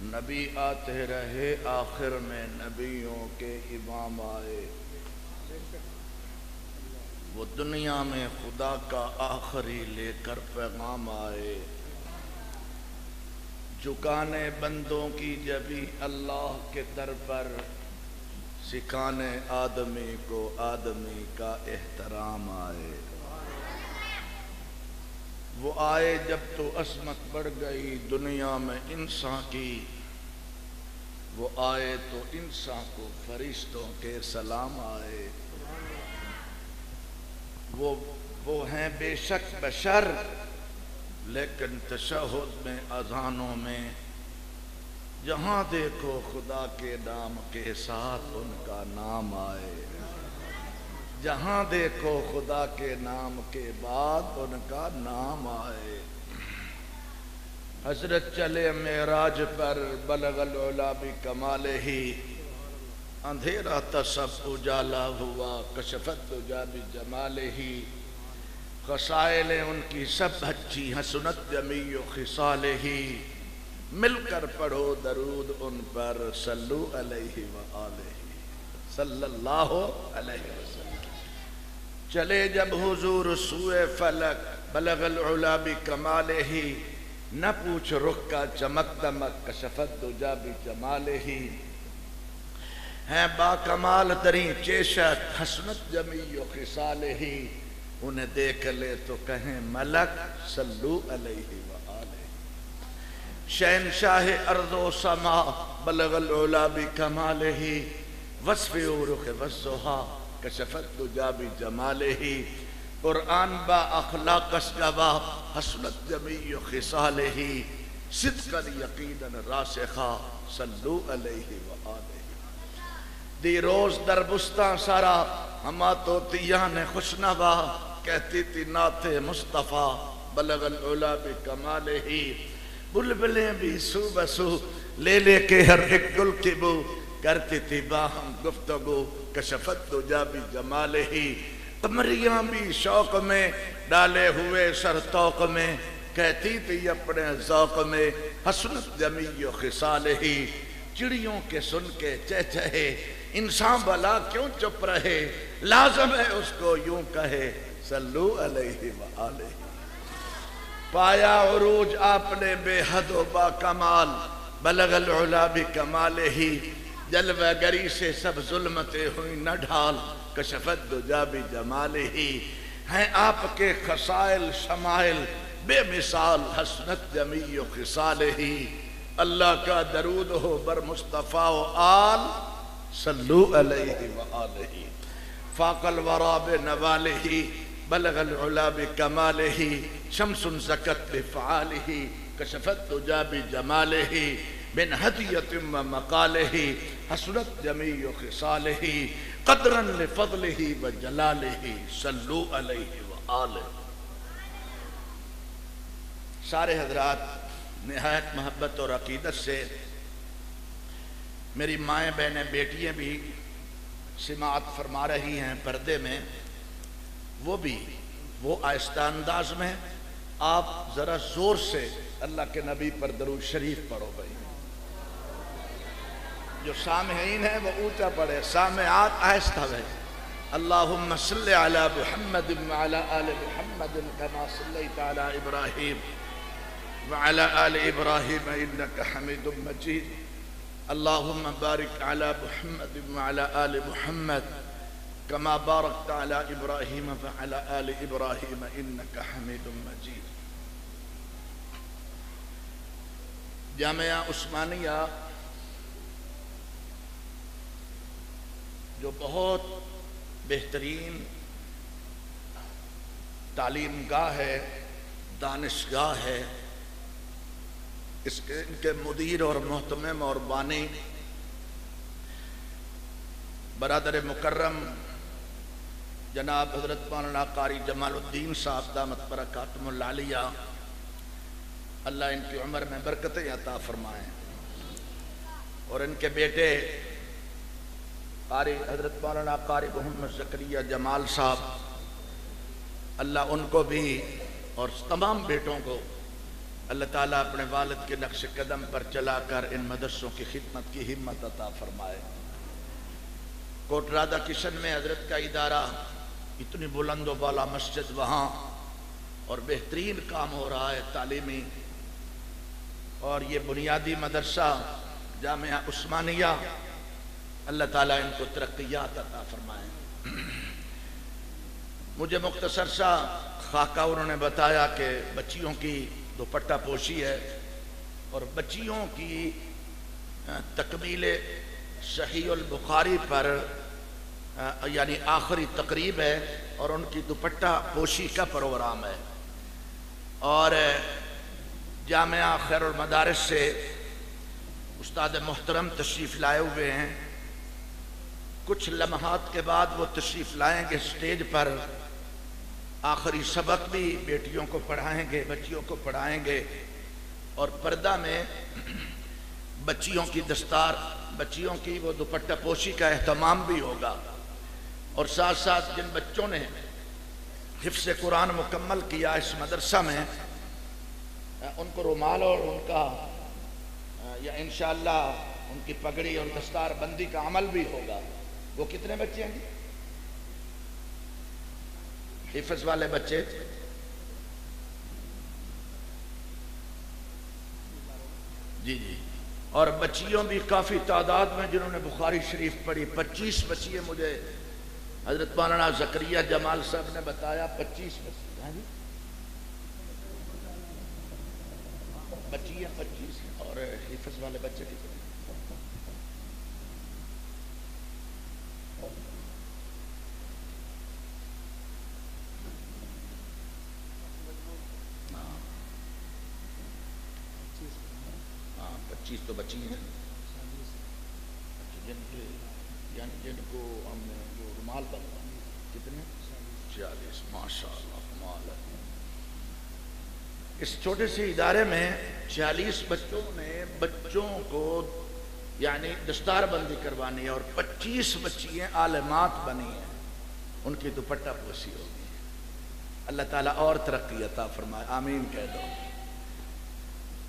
नबी आते रहे आखिर में नबियों के इमाम आए वो दुनिया में खुदा का आखिरी लेकर पैगाम आए झुकाने बंदों की जबी अल्लाह के दर पर सिखाने आदमी को आदमी का एहतराम आए वो आए जब तो असमत बढ़ गई दुनिया में इंसान की वो आए तो इंसान को फरिश्तों के सलाम आए वो हैं बेशक बशर लेकिन तशहुद में अज़ानों में जहाँ देखो खुदा के नाम के साथ उनका नाम आए जहाँ देखो खुदा के नाम के बाद उनका नाम आए हजरत चले मेराज पर बलगल उला भी कमाले ही अंधेरा तसब उजाला हुआ कशफत उजा भी जमाले ही खसाइलें उनकी सब अच्छी हसनत जमी खिसाले ही मिलकर पढ़ो दरूद उन पर, सल्लु अलैहि व आलिहि सल्लल्लाहु अलैहि वसल्लम। चले जब हुजूर सूए फलक, बलगल उला बि कमालिही, न पूछ रुख का चमक दमक, कशफत दुजा बि जमालिही। है बाकमाल तरी चेशत, हसनत जमी खिसालिही, उन्हें देख ले तो कहें मलक, सल्लु अलैहि व आलिहि। शहनशाह अर्ज़ो समा, बलगल उला बि कमालिही, वस्फ़े उरुख़ वस्ज़ुहा, कशफत दुजा बि जमालिही। कुरान बा अखलाक़स गवा, हसनत जमी खिसालिही, सिद्क़न यक़ीनन रासिख़ा, सल्लु अलैहि व आलिहि। दी रोज दरबुस्ता सारा, हमा तो तिया ने खुशनवा, कहती थी नाते मुस्तफ़ा, बलगल उला बि कमालिही। बुलबुलें भी सू बसू, ले ले के हर एक गुल की बू, करती थी बाहम गुफ्तगू, कशफत दुजा बि जमालिही। कमरियां भी शौक में, डाले हुए सरतौक में, कहती थी अपने ज़ौक़ में, हसनत जमी खिसालिही। चिड़ियों के सुन के चहचहे, इंसान भला क्यों चुप रहे, लाज़म है उसको यूं कहे, सल्लु अलैहि व आलिहि। पाया उरूज आपने बेहद व बाकमाल, बलगल उला बि कमालिही। जलवगरी से सब जुल्मतें हुई न ढाल, कशफत दुजा बि जमालिही। हैं आपके खसाइल शमाइल बेमिसाल, हसनत जमी खिसालिही। अल्लाह का दरूद हो बर मुस्तफ़ा व आल, सल्लु अलैहि व आलिहि। फ़ाक़ल वरा बिनवालिही, बलगल उला बि कमालिही। शम्सुन ज़कत बिफ़आलिही, कशफत दुजा बि जमालिही। बिन हदियतिन व मक़ालिही, हसनत जमी खिसालिही। क़द्रन लिफ़ज़लिही व जलालिही, सल्लु अलैहि व आलिहि। सारे हज़रात निहायत मोहब्बत और अक़ीदत से, मेरी माएँ बहनें बेटियाँ भी सिमात फरमा रही हैं पर्दे में, वो भी वो आहिस्ता अंदाज में। आप ज़रा ज़ोर से अल्लाह के नबी पर दरूद शरीफ पढ़ो भाई। जो सामईन है वो ऊंचा पढ़े, सामआत आहिस्ता है। अल्लाहुम्मा सल्लि अला मुहम्मद व अला आलि मुहम्मद कमा सल्लैता अला इब्राहीम व अला आलि इब्राहीम इन्नका हमीदुम मजीद। अल्लाहुम्मा बारिक अला मुहम्मद व अला आलि मुहम्मद कमा बारकता अला इब्राहीम व अला आलि इब्राहीम इन्नका हमीदुम मजीद। जामिया उस्मानिया जो बहुत बेहतरीन तालीम गाह है, दानिशगाह है, इसके इनके मुदीर और मोहतमिम और बानी बरादर मुकर्रम जनाब हज़रत मौलाना कारी जमालुद्दीन साहब दामत बरकातुहुल आलिया, अल्लाह इनकी उम्र में बरकतें अता फरमाएं। और इनके बेटे कारी हज़रत मौलाना कारी मोहम्मद ज़करिया जमाल साहब, अल्लाह उनको भी और तमाम बेटों को अल्लाह ताला अपने वालिद के नक्श कदम पर चलाकर इन मदरसों की खिदमत की हिम्मत अता फरमाए। कोट राधा किशन में हजरत का इदारा, इतनी बुलंद बाला मस्जिद वहाँ, और बेहतरीन काम हो रहा है तालीमी। और ये बुनियादी मदरसा जामिया उस्मानिया, अल्लाह ताला इनको तरक्कियात अता फरमाए। मुझे मुख्तसर सा खाका उन्होंने बताया कि बच्चियों की दुपट्टा पोशी है और बच्चियों की तकमील सहीहुल बुखारी पर यानी आखिरी तकरीब है और उनकी दुपट्टा पोशी का प्रोग्राम है। और जामिया खैरुल मदारिस से उस्ताद मोहतरम तशरीफ़ लाए हुए हैं। कुछ लम्हात के बाद वो तशरीफ़ लाएंगे स्टेज पर, आखिरी सबक भी बेटियों को पढ़ाएंगे, बच्चियों को पढ़ाएंगे। और पर्दा में बच्चियों की दस्तार, बच्चियों की वो दुपट्टा पोशी का एहतमाम भी होगा। और साथ साथ जिन बच्चों ने हिफ्ज़ कुरान मुकम्मल किया इस मदरसा में, उनको रुमाल और उनका या इंशाअल्लाह उनकी पगड़ी और दस्तार बंदी का अमल भी होगा। वो कितने बच्चे हैं जी? हिफ्ज़ वाले बच्चे जी जी, और बच्चियों भी काफ़ी तादाद में जिन्होंने बुखारी शरीफ पढ़ी। 25 बच्चियाँ मुझे हजरत मौलाना ज़करिया जमाल साहब ने बताया। 25 बच्चियाँ। हाँ जी, बच्चियाँ 25 और हिफ्ज़ वाले बच्चे कितने? हाँ 25 तो बच्ची हैं। जिनके यानी जिनको हमने जो रुमाल बनवा कितने? 40। माशाअल्लाह कमाल है। इस छोटे से इदारे में 40 बच्चों ने बच्चों को यानी दस्तारबंदी करवानी है और 25 बच्चियाँ आलिमात बनी हैं, उनकी दुपट्टा पोशी होगी। अल्लाह ताला और तरक्की अता फरमाए, आमीन कह दो।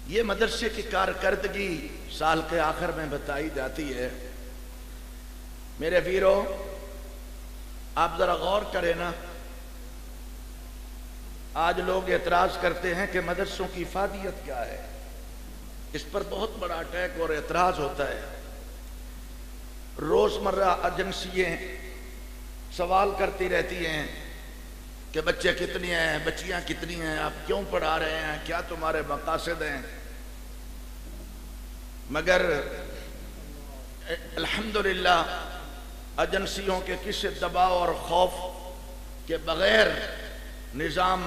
ये मदरसे की कारकर्दगी साल के आखिर में बताई जाती है। मेरे वीरों, आप जरा गौर करें ना, आज लोग एतराज करते हैं कि मदरसों की इफादियत क्या है। इस पर बहुत बड़ा अटैक और एतराज होता है। रोजमर्रा एजेंसियां सवाल करती रहती हैं कि बच्चे कितने हैं, बच्चियां कितनी हैं, आप क्यों पढ़ा रहे हैं, क्या तुम्हारे मकासद हैं। मगर अल्हम्दुलिल्लाह एजेंसियों के किसी दबाव और खौफ के बगैर निज़ाम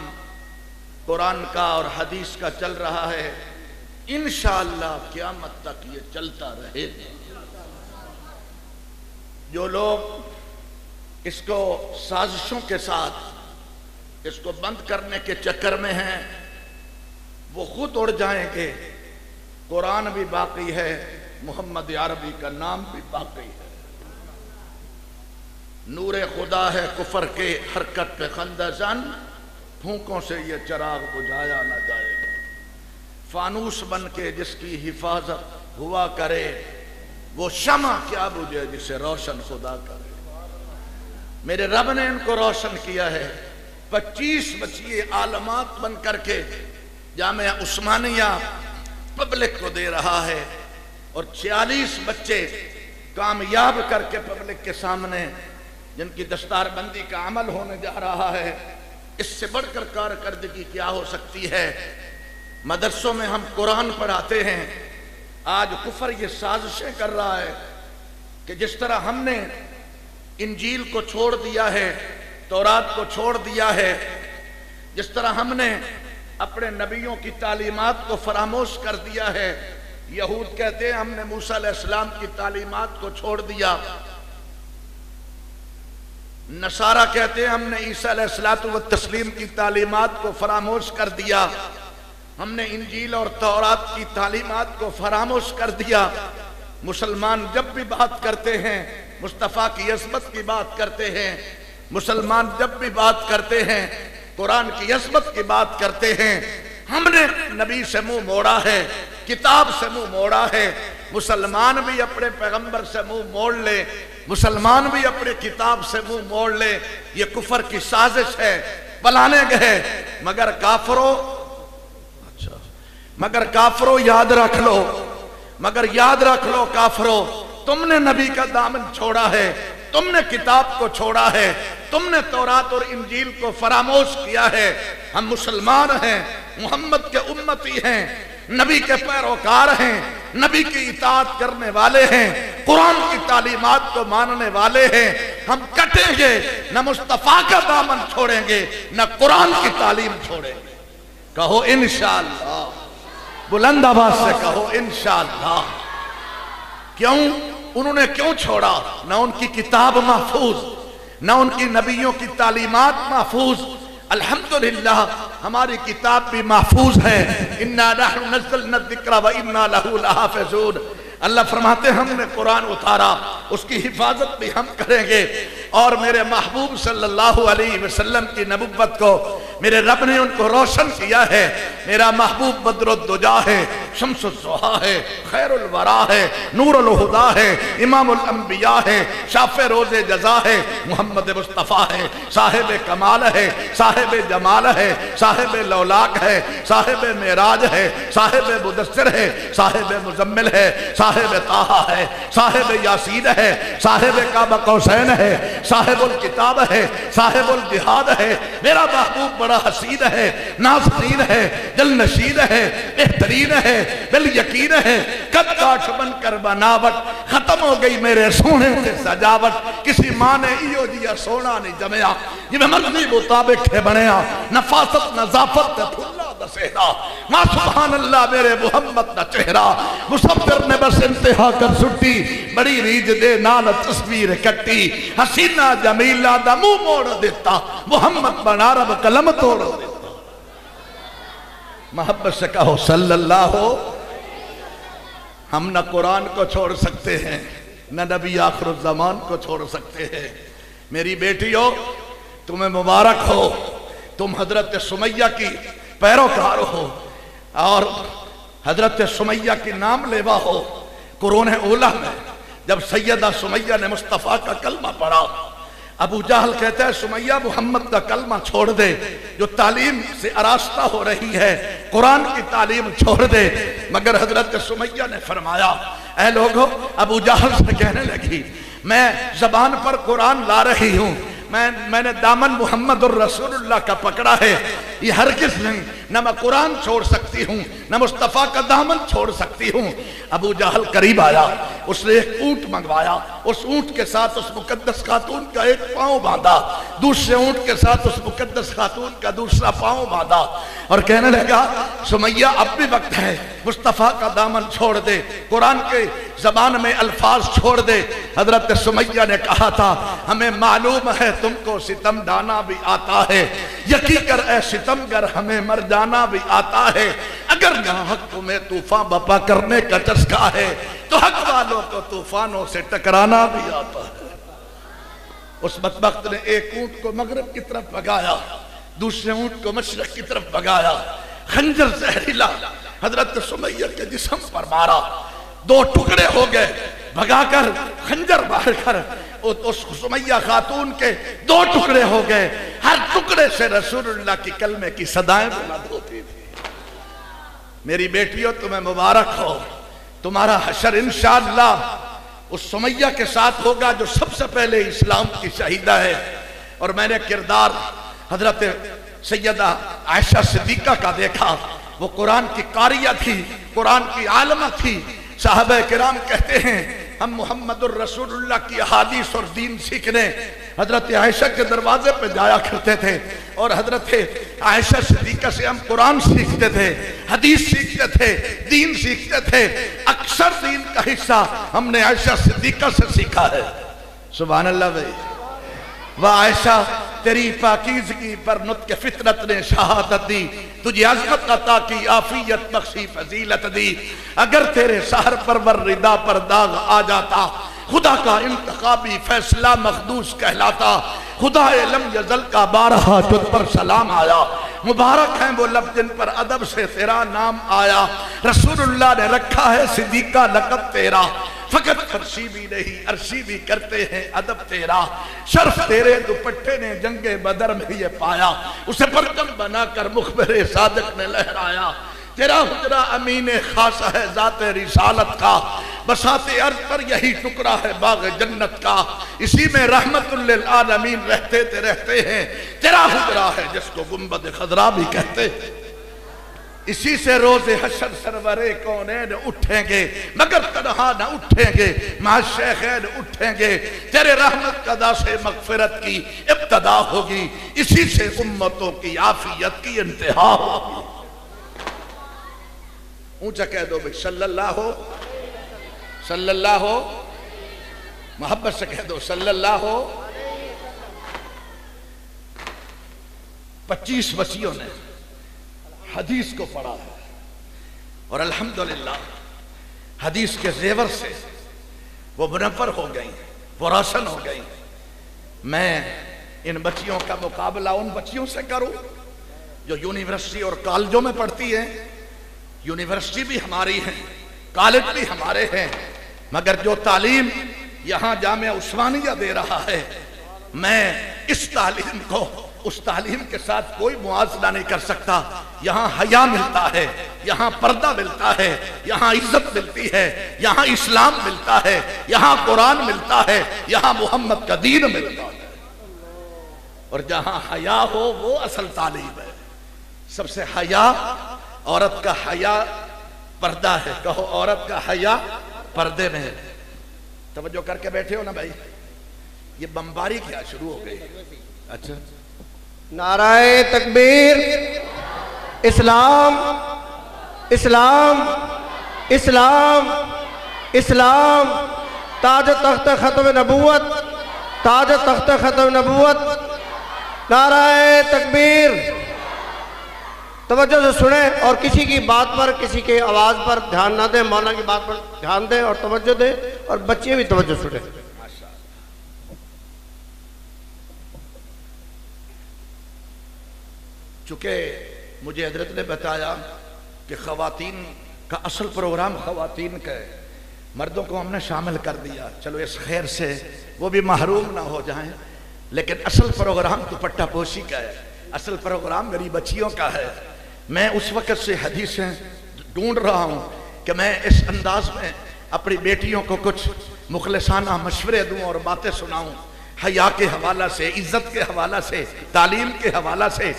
कुरान का और हदीस का चल रहा है। इंशाअल्लाह क़यामत तक ये चलता रहेगा। जो लोग इसको साजिशों के साथ इसको बंद करने के चक्कर में हैं, वो खुद उड़ जाएंगे। कुरान भी बाकी है, मोहम्मद अरबी का नाम भी बाकी है। नूरे खुदा है कुफर के हरकत पे खंदजन, फूकों से ये चिराग बुझाया न जाएगा। फानूस बन के जिसकी हिफाजत हुआ करे, वो शमा क्या बुझे जिसे रोशन खुदा करे। मेरे रब ने इनको रोशन किया है। 25 बच्चिए आलमात बन करके जामिया उस्मानिया पब्लिक को दे रहा है और 46 बच्चे कामयाब करके पब्लिक के सामने जिनकी दस्तारबंदी का अमल होने जा रहा है। इससे बढ़कर कारकर्दगी क्या हो सकती है। मदरसों में हम कुरान पढ़ाते हैं, आज कुफर ये साजिशें कर रहा है कि जिस तरह हमने इंजील को छोड़ दिया है, तौरात को छोड़ दिया है, जिस तरह हमने अपने नबियों की तालीमात को फरामोश कर दिया है। यहूद कहते हैं हमने मूसा अलैहिस्सलाम की तालीमात को छोड़ दिया, नसारा कहते हैं हमने ईसा अलैहिस्सलातु व तस्लीम की तालीमात को फरामोश कर दिया, हमने इंजील और तौरात की तालीमात को फरामोश कर दिया। मुसलमान जब भी बात करते हैं, मुस्तफ़ा की अज़मत की बात करते हैं, मुसलमान जब भी बात करते हैं, कुरान की अज़मत की बात करते हैं, हमने नबी से मुंह मोड़ा है, किताब से मुंह मोड़ा है। मुसलमान भी अपने पैगंबर से मुंह मोड़ ले, मुसलमान भी अपने किताब से मुंह मोड़ ले, ये कुफर की साजिश है। बनाने गए मगर काफरों, अच्छा मगर काफरों याद रख लो, मगर याद रख लो काफरों, तुमने नबी का दामन छोड़ा है, तुमने किताब को छोड़ा है, तुमने तौरात और इंजील को फरामोश किया है। हम मुसलमान हैं, मोहम्मद के उम्मती हैं, नबी के पैरोकार हैं, नबी की इताअत करने वाले हैं, कुरान की तालीमात को मानने वाले हैं। हम कटेंगे, न मुस्तफा का दामन छोड़ेंगे, न कुरान की तालीम छोड़ेंगे। कहो इंशाअल्लाह, बुलंद आवाज से कहो इंशाअल्लाह। क्यों? उन्होंने क्यों छोड़ा? न उनकी किताब महफूज, न उनकी नबियों की तालीमात महफूज। अल्हम्दुलिल्लाह हमारी किताब भी महफूज है। इन्ना नहनु नज़्ज़लना ज़िक्रा व इन्ना लहू लहाफ़िज़ून। अल्लाह फरमाते हमने कुरान उतारा, उसकी हिफाजत भी हम करेंगे। और मेरे महबूब सल्लल्लाहु अलैहि वसल्लम की नबुव्वत को मेरे रब ने उनको रोशन किया है। मेरा महबूब बद्रुद्दुजा है, शम्सुज़्ज़ुहा है, खैरुल वरा है, नूरुल हुदा है, इमामुल अंबिया है, शाफ़े रोज़े जज़ा है, मोहम्मद मुस्तफ़ा है, साहिब कमाल है, साहिब जमाल है, साहिब लौलाक है, साहिब मेराज है, साहिब मुदस्सिर है, साहिब मुजम्मिल है, साहिब ताहा है, साहिब यासीन है, साहिब काबा कौसैन है, साहिबुल किताब है, साहिबुल जिहाद है। मेरा महबूब बड़ा हसीन है, नाज़नीन है, दिल नशीन है, बेहतरीन है, बिल यकीन है। कद काठ बनकर बनावट, खत्म हो गई मेरे सोने से सजावट। किसी मां ने इो जिया सोना नहीं जमया, जिवें मर्जी मुताबिक है बनया। नफासत नजाफत फुल्ला दसेरा, मां सुभान अल्लाह मेरे मुहम्मद दा चेहरा। मुसव्विर ने बस इंतहा कर सुट्टी, बड़ी रीज दे नाल तस्वीर कट्टी। हसीना जमीला दा मुंह मोड़ देता, मुहम्मद बना रब कलम तोड़ देता। मोहब्बत से कहो सल्लल्लाहु। हम न कुरान को छोड़ सकते हैं, न नबी आखिर ज़मान को छोड़ सकते हैं। मेरी बेटियों, तुम्हें मुबारक हो, तुम हजरत सुमैया की पैरोकार हो और हजरत सुमैया की नाम लेवा हो। कुरान ओला में जब सैयदा सुमैया ने मुस्तफ़ा का कलमा पढ़ा, अबू जहल कहता है सुमैया मुहम्मद का कलमा छोड़ दे, जो तालीम से आरास्ता हो रही है, कुरान की तालीम छोड़ दे। मगर हजरत सुमैया ने फरमाया, ऐ लोगों, अबू जहल से कहने लगी, मैं जबान पर कुरान ला रही हूँ, मैंने दामन मोहम्मद और रसूलुल्लाह का पकड़ा है, ये हरगिज़ नहीं, न मैं कुरान छोड़ सकती हूँ, न मुस्तफ़ा का दामन छोड़ सकती हूँ। अबू जहल करीब आया, उसने एक ऊंट मंगवाया, उस ऊंट के साथ उस मुकद्दस खातून का एक पाँव बांधा, दूसरे ऊंट के साथ उस मुकद्दस खातून का दूसरा पाँव बांधा और कहने लगा, सुमैया अब भी वक्त है, मुस्तफ़ा का दामन छोड़ दे, कुरान के जबान में अल्फाज छोड़ दे। हजरत सुमैया ने कहा था, हमें मालूम है तुमको सितम ढाना भी आता है, यकीन कर ऐ सितमगर हमें मर जाना भी आता है। अगर ना हक तुम्हें तूफान बपा करने का चस्का है, तो हक वालों को तूफानों से टकराना भी आता है। उस बदबख्त ने एक ऊंट को मगरब की तरफ भगाया, दूसरे ऊंट को मशरक की तरफ भगाया, खंजर जहरीला हजरत सुमैया के जिस्म पर मारा, दो टुकड़े हो गए। भगाकर खंजर मारकर उस सुमैया खातून के दो टुकड़े हो गए। हर टुकड़े से रसूलुल्लाह की कलमे की सदाएं बुलंद होती थी। मेरी बेटियों, तुम्हें मुबारक हो, तुम्हारा हशर इंशाअल्लाह उस सुमैया के साथ होगा जो सबसे पहले इस्लाम की शहीदा है। और मैंने किरदार हजरत सैयदा आयशा सिद्दीका का देखा, वो कुरान की कारिया थी, कुरान की आलमा थी। साहबे किराम कहते हैं, हम मोहम्मदुर रसूलुल्लाह की हदीस और दीन सीखने हजरत आयशा के दरवाजे पे जाया करते थे और हजरत आयशा सिद्दीका से हम कुरान सीखते थे, हदीस सीखते थे, दीन सीखते थे। अक्सर दीन का हिस्सा हमने आयशा सिद्दीका से सीखा है। सुभान अल्लाह भाई, वाह आयशा, तेरी पाकीज़गी पर नुत्क़ फितरत ने शहादत दी, तुझे अज़मत अता की, आफियत बख्शी, फजीलत दी। अगर तेरे सहर पर वर रिदा पर दाग आ जाता, खुदा का इंतखाबी फैसला मखदूस कहलाता। खुदा लम यज़ल का बारहा तुझ पर सलाम आया, मुबारक हैं वो लब जिन पर अदब से तेरा नाम आया। रसूलुल्लाह ने रखा है सिद्दीका लक़ब तेरा, फकत फरशी भी नहीं अरशी भी करते हैं अदब तेरा। शर्फ तेरे दुपट्टे ने जंगे बदर में ये पाया, उसे परचम बनाकर मुखबिर सादिक ने लहराया। तेरा हुजरा अमीन खासा है जाते रिसालत का, बसाते अर्ज पर यही टुकड़ा है बाग जन्नत का। इसी में रहमतुल लिल आलमीन रहते हैं। तेरा हुजरा है जिसको गुंबद खजरा भी कहते हैं। इसी से रोज़े हशर सरवरे कौनैन उठेंगे, मगर तन्हा न उठेंगे, माशैखैन उठेंगे। तेरे रहमत कदा से मगफिरत की इब्तदा होगी, इसी से उम्मतों की आफियत की इंतहा होगी। ऊंचा कह दो भाई, सल्लल्लाहु सल्लल्लाहु, मोहब्बत से कह दो सल्लल्लाहु। 25 वसियों ने हदीस को पढ़ा है और अल्हम्दुलिल्लाह हदीस के जेवर से वो मुनव्वर हो गई, वो रोशन हो गई। मैं इन बच्चियों का मुकाबला उन बच्चियों से करूं जो यूनिवर्सिटी और कॉलेजों में पढ़ती हैं, यूनिवर्सिटी भी हमारी है, कॉलेज भी हमारे हैं, मगर जो तालीम यहाँ जामिया उस्मानिया दे रहा है, मैं इस तालीम को उस तालीम के साथ कोई मुआवजा नहीं कर सकता। यहाँ हया मिलता है, यहाँ पर्दा मिलता है, यहाँ इज्जत मिलती है, यहाँ इस्लाम मिलता है, यहाँ कुरान मिलता है, यहाँ मोहम्मद का दीन मिलता है। और जहाँ हया हो वो असल तालीम है। सबसे हया, औरत का हया पर्दा है। कहो औरत का हया पर्दे में है। तवज्जो करके बैठे हो ना भाई, ये बमबारी क्या शुरू हो गई? अच्छा, नाराए तकबीर, इस्लाम इस्लाम इस्लाम इस्लाम, ताज तख्त खत्म नबूवत, ताज तख्त खत्म नबूवत, नाराए तकबीर। तवज्जो से सुने और किसी की बात पर, किसी के आवाज पर ध्यान ना दें, मौलाना की बात पर ध्यान दें और तवज्जो दें, और बच्चे भी तवज्जो सुने। चूंकि मुझे हजरत ने बताया कि खवातीन का असल प्रोग्राम खवातीन का है, मर्दों को हमने शामिल कर दिया, चलो इस खैर से वो भी महरूम ना हो जाएं, लेकिन असल प्रोग्राम दुपट्टा पोशी का है, असल प्रोग्राम मेरी बच्चियों का है। मैं उस वक्त से हदीसें ढूंढ रहा हूँ कि मैं इस अंदाज में अपनी बेटियों को कुछ मुखलिसाना मशवरे दूँ और बातें सुनाऊँ, हया के हवाला से, इज्जत के हवाला से, तालीम के हवाला से।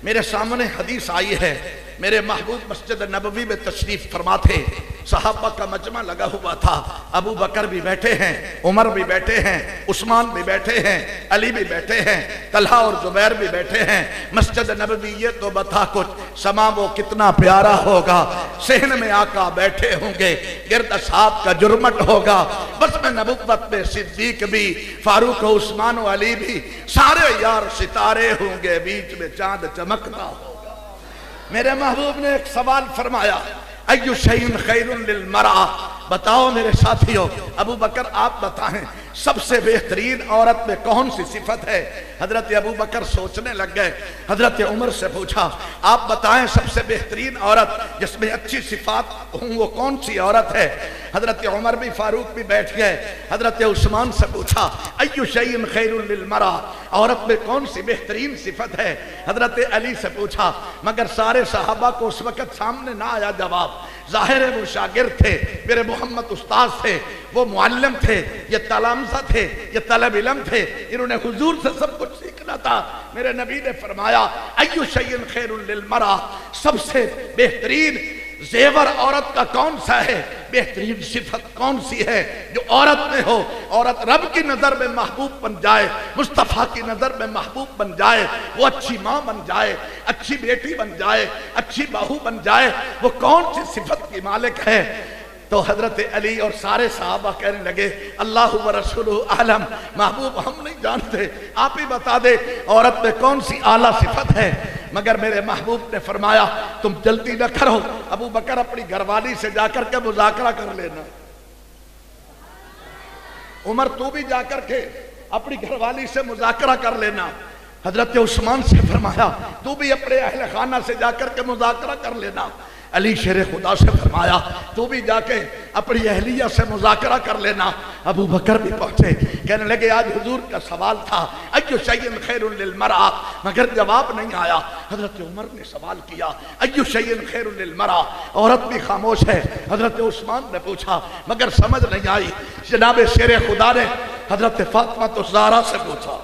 मेरे सामने हदीस आई है, मेरे महबूब मस्जिद नबवी में तशरीफ फरमा थे, सहाबा का मजमा लगा हुआ था, अबू बकर भी बैठे हैं, उमर भी बैठे हैं, उस्मान भी बैठे हैं, अली भी बैठे हैं, तलहा और जुबैर भी बैठे हैं। मस्जिद नबवी ये तो बता कुछ, समा वो कितना प्यारा होगा, सहन में आका बैठे होंगे, गिरद असहाब का जुर्मट होगा, बस में नबुव्वत में सिद्दीक भी, फारूक उस्मान और अली भी, सारे यार सितारे होंगे, बीच में चांद चमकता होगा। मेरे महबूब ने एक सवाल फरमाया, अय्यु शैइन खैरुन लिल मरअ, बताओ मेरे साथियों, अबू बकर आप बताएं सबसे बेहतरीन औरत में कौन सी सिफत है? हजरत अबू बकर सोचने लग गए। हजरत उमर से पूछा, आप बताएं सबसे बेहतरीन औरत जिसमें अच्छी सिफात हूं वो कौन सी औरत है? हजरत उमर भी, फारूक भी बैठ गए। हजरत उस्मान से पूछा, अय्यु शैइन खैरुन लिल मरअ, औरत में कौन सी बेहतरीन सिफत है? हजरत अली से पूछा, मगर सारे सहाबा को उस वक्त सामने ना आया जवाब। जाहिर है वो शागिर्द थे, मेरे मोहम्मद उस्ताद थे, वो मुअल्लिम थे, ये तलामज़ा थे, ये तलब इल्म थे, इन्होंने हुजूर से सब कुछ सीखना था। मेरे नबी ने फरमाया, अय्यु शैइन खैरुन लिल मरअ, सबसे बेहतरीन जेवर औरत का कौन सा है, बेहतरीन सिफत कौन सी है जो औरत में हो, औरत रब की नजर में महबूब बन जाए, मुस्तफा की नजर में महबूब बन जाए, वो अच्छी माँ बन जाए, अच्छी बेटी बन जाए, अच्छी बहू बन जाए, वो कौन सी सिफत की मालिक है? तो हजरत अली और सारे सहाबा कहने लगे, अल्लाह व रसूलुहु आलम, महबूब हम नहीं जानते, आप ही बता दे औरत में कौन सी आला सिफत है। मगर मेरे महबूब ने फरमाया, तुम जल्दी न करो, अबू बकर अपनी घरवाली से जाकर के मुज़ाकरा कर लेना, उमर तू भी जाकर के अपनी घरवाली से मुज़ाकरा कर लेना। हजरत उस्मान से फरमाया, तू भी अपने अहले खाना से जाकर के मुज़ाकरा कर लेना। अली शेर खुदा से फरमाया, तू भी जाके अपनी अहलिया से मुज़ाकरा कर लेना। अबू बकर भी पहुंचे, कहने लगे, आज हुजूर का सवाल था, अय्यु शैइन खैरुन लिल मरअ, मगर जवाब नहीं आया। हजरत उमर ने सवाल किया, अय्यु शैइन खैरुन लिल मरअ, औरत भी खामोश है। हजरत उस्मान ने पूछा, मगर समझ नहीं आई। जनाब शेर खुदा ने हजरत फातिमा तो ज़हरा से पूछा,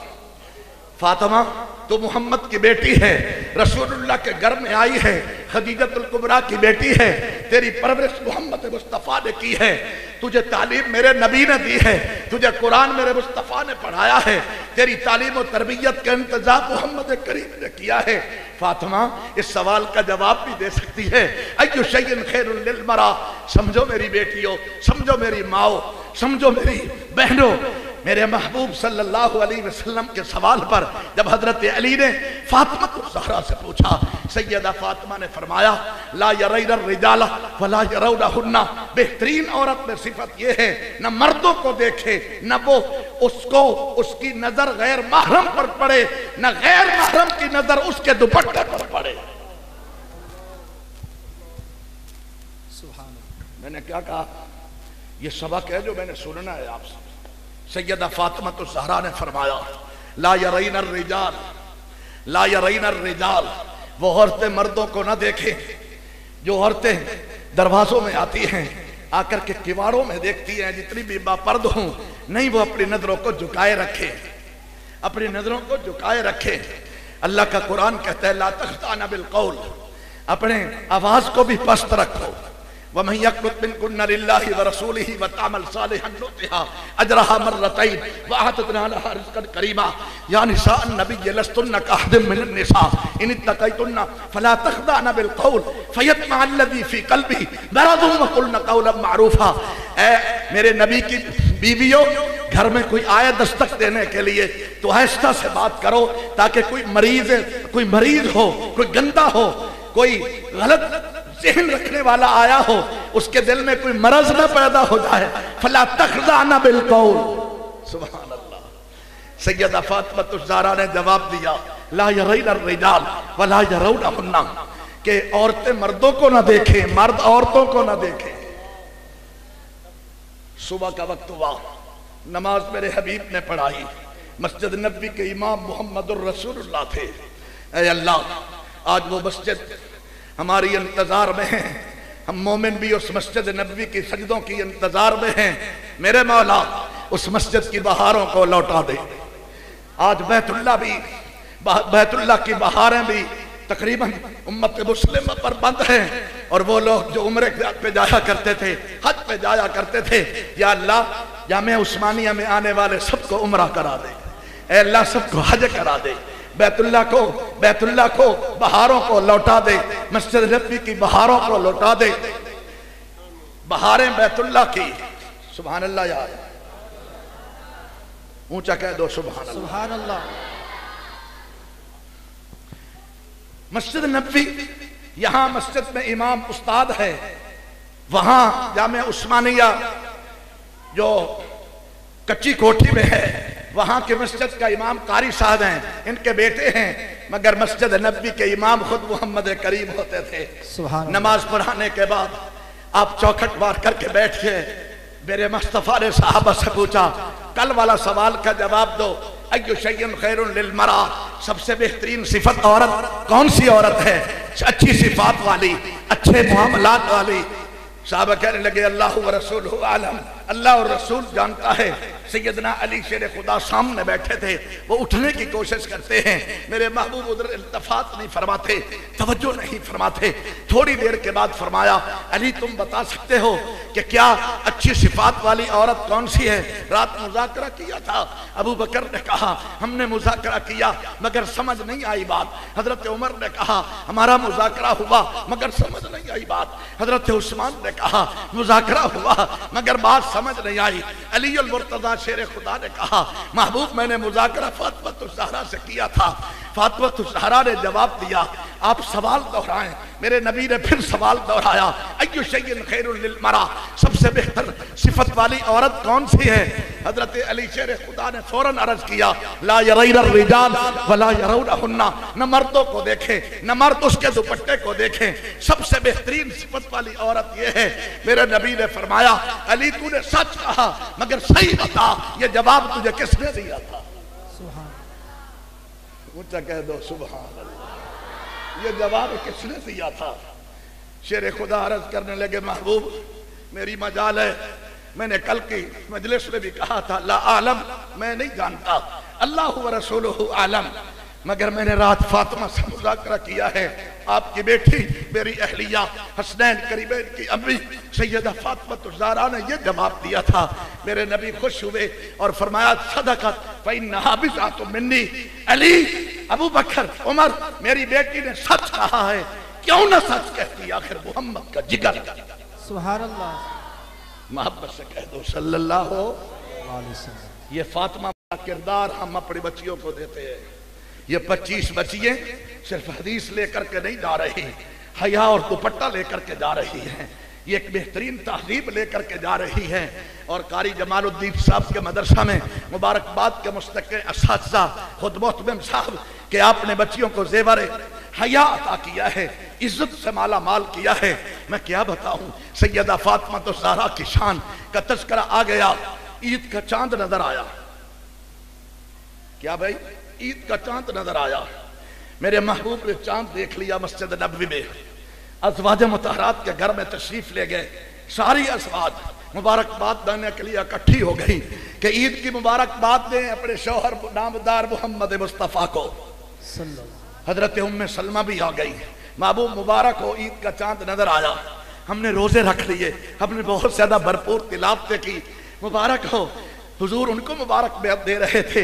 फातिमा तो मोहम्मद की बेटी है, रसूलुल्लाह के घर में आई है, खदीजतुल कुबरा की बेटी है, तेरी परवरिश मोहम्मद मुस्तफ़ा ने की है, तुझे तालीम मेरे नबी ने दी है, तुझे कुरान मेरे मुस्तफ़ा ने पढ़ाया है, तेरी तालीम और तरबियत का इंतजाम मोहम्मद करीम ने किया है। फातिमा इस सवाल का जवाब भी दे सकती है, अय्यु शैइन खैरुन लिल मरअ, समझो मेरी बेटियों, समझो मेरी माओ, समझो मेरी बहनों। मेरे महबूब सल्लल्लाहु अलैहि वसल्लम के सवाल पर जब हजरत अली ने फातिमा ज़हरा से पूछा, सैयदा फातिमा ने फरमाया, ला यरैना रिजाला वला यरौनहुन्ना, बेहतरीन औरत में सिफत यह है, न मर्दों को देखे, न वो उसको, उसकी नजर गैर महरम पर पड़े, न गैर महरम की नजर उसके दुपट्टे पर पड़े। मैंने क्या कहा? ये सबक है जो मैंने सुनना है आपसे। सैयदा फातिमा तो ज़हरा ने फरमाया, ला यरैन अर्रिजाल, ला यरैन अर्रिजाल, वो औरतें मर्दों को ना देखें। जो औरतें दरवाजों में आती हैं, आकर के किवाड़ों में देखती हैं, जितनी भी बापर्द हों, नहीं वो अपनी नजरों को झुकाए रखे, अपनी नजरों को झुकाए रखे। अल्लाह का कुरान कहता है, ला तख्ताना बिल कौल, अपने आवाज को भी पस्त रखो। वमन यक़नुत मिनकुन्ना लिल्लाहि व रसूलिही व तअमल सालिहन नुतिहा अजरहा मर्रतैन व अअतदना लहा रिज़्क़न करीमा। या निसाअन नबिय्य लस्तुन्ना कअहदिम मिनन निसा इन इत्तक़ैतुन्ना फला तख़्दअना बिल क़ौल फयत्मअ अल्लज़ी फ़ी क़ल्बिही मरदुन व क़ुल्ना क़ौलन मअरूफ़ा। ऐ मेरे नबी की बीवियों, घर में कोई आए दस्तक देने के लिए तो आहिस्ता से बात करो, ताकि कोई मरीज हो, कोई गंदा हो, कोई गलत ज़हन रखने वाला आया हो, उसके दिल में कोई मरज न पैदा हो जाए। फला तख़्ज़अना बिल क़ौल। सुभान अल्लाह। सैयदा फातिमा ज़हरा ने जवाब दिया, ला यरैन अर्रिजाल व ला यरौनहुन्ना, कि औरतें मर्दों को ना देखें, मर्द औरतों को ना देखें। सुबह का वक्त हुआ, नमाज मेरे हबीब ने पढ़ाई। मस्जिद नबी के इमाम मोहम्मदुर रसूलुल्लाह थे। ऐ अल्लाह, आज वो मस्जिद हमारी इंतजार में है, हम मोमिन भी उस मस्जिद नबवी की सजदों की इंतजार में हैं। मेरे मौला, उस मस्जिद की बहारों को लौटा दे। आज बैतुल्लाह की बहारें भी तकरीबन उम्मत मुस्लिम पर बंद हैं, और वो लोग जो उम्रे पे जाया करते थे, हज पे जाया करते थे, या अल्लाह, जामिया उस्मानिया में आने वाले सबको उम्रा करा दे। ऐ अल्लाह, सबको हज करा दे। बैतुल्लाह को बहारों को लौटा दे, मस्जिद नबी की बहारों को लौटा दे। बहारें बैतुल्लाह की। सुभान अल्लाह यार, ऊंचा कह दो सुभान अल्लाह। सुभान अल्लाह। मस्जिद नबी, यहां मस्जिद में इमाम उस्ताद है, वहां जामिया उस्मानिया जो कच्ची कोठी में है, वहां के मस्जिद का इमाम कारी साहब हैं, इनके बेटे हैं, मगर मस्जिद नबी के इमाम खुद मोहम्मद करीम होते थे। नमाज पढ़ाने के बाद आप चौखट मार करके बैठ गए। मेरे मुस्तफा ने साहबा से पूछा, कल वाला सवाल का जवाब दो, अय्यु शैइन खैरुन लिल मरा, सबसे बेहतरीन सिफत औरत कौन सी औरत है? अच्छी सिफात वाली, अच्छे मुआमलात वाली। साहबा कहने लगे, अल्लाह व रसूलुहु आलम, अल्लाह और रसूल जानता है। सैयदना अली शेर खुदा सामने बैठे थे, वो उठने की कोशिश करते हैं। मेरे महबूब उधर इल्तफात नहीं फरमाते, तवज्जो नहीं फरमाते। थोड़ी देर के बाद फरमाया, अली तुम बता सकते हो कि क्या अच्छी सिफात वाली औरत कौन सी है? रात मुज़ाकरा किया था। अबू बकर ने कहा, हमने मुज़ाकरा किया मगर समझ नहीं आई बात। हजरत उमर ने कहा, हमारा मुज़ाकरा हुआ मगर समझ नहीं आई बात। हजरत उस्मान ने कहा, मुज़ाकरा हुआ मगर बात समझ नहीं आई। अली अल मुर्तज़ा शेर खुदा ने कहा, महबूब मैंने मुज़ाकरा फातिमा ज़हरा से किया था। फातिमा ज़हरा ने जवाब दिया, आप सवाल दोहराएं। मेरे नबी ने फिर सवाल दोहराया, अय्यु शैइन खैरुन लिल मरा, सबसे बेहतर सिफत वाली औरत कौन सी है? हजरत अली शेर खुदा ने फौरन अर्ज किया, ला यरैन अर्रिजाल व ला यरौनहुन्ना, न मर्दों को देखें न मर्द उसके दुपट्टे को देखें, सबसे बेहतरीन सिफत वाली औरत यह है। मेरे नबी ने फरमाया, अली तूने सच कहा मगर सही बता, ये जवाब तुझे किसने दिया था? ऊंचा कह दो सुभान अल्लाह। ये जवाब किसने दिया था? शेर खुदा अर्ज करने लगे, महबूब मेरी मजाल है, मैंने कल की मजलिस में भी कहा था, ला आलम, मैं नहीं जानता, अल्लाह व रसूलुहु आलम, मगर मैंने रात फातिमा से मुज़ाकरा किया है। आपकी बेटी मेरी अहलिया हसनैन करीमैन की अम्मी सैयदा फातिमा ज़हरा ने यह जवाब दिया था। मेरे नबी खुश हुए और फरमाया, सदक़त फ़इन्नहा बिज़अतुम मिन्नी। अली, अबू बकर, उमर, मेरी बेटी ने सच कहा है। क्यों ना सच कहती, आखिर मोहम्मद का जिगर। सुभान अल्लाह। मोहब्बत से कह दो सल्लल्लाहु अलैहि वसल्लम। ये फातिमा का किरदार हम अपनी बच्चियों को देते हैं। ये 25 बच्चियां सिर्फ हदीस लेकर के नहीं जा रही, हया और दुपट्टा लेकर के जा रही हैं। ये एक बेहतरीन तहजीब लेकर के जा रही है। और कारी जमालुद्दीन साहब के मदरसा में मुबारकबाद के मुस्तक़िल असातिज़ा खुद मोहतमिम साहब के आपने बच्चियों को ज़ेवर हया अता किया है। इज्जत से माला माल किया है। मैं क्या बताऊं, सैयदा फातिमा तो ज़हरा की शान का तज़किरा आ गया। ईद का चांद नजर आया। क्या भाई, ईद का चांद नजर आया। मेरे महबूब ने चांद देख लिया मस्जिद नबवी में। अज़वाज मुतहरात के घर में तशरीफ ले गए। सारी अज़वाज मुबारकबाद देने के लिए इकट्ठी हो गई कि ईद की मुबारकबाद दें अपने शौहर नामदार मोहम्मद मुस्तफ़ा को। हजरत उम्मे सलमा भी आ गई। महबूब मुबारक हो, ईद का चांद नजर आया। हमने रोजे रख लिए, हमने बहुत ज्यादा भरपूर तिलावतें की। मुबारक हो, हुजूर उनको मुबारक दे रहे थे।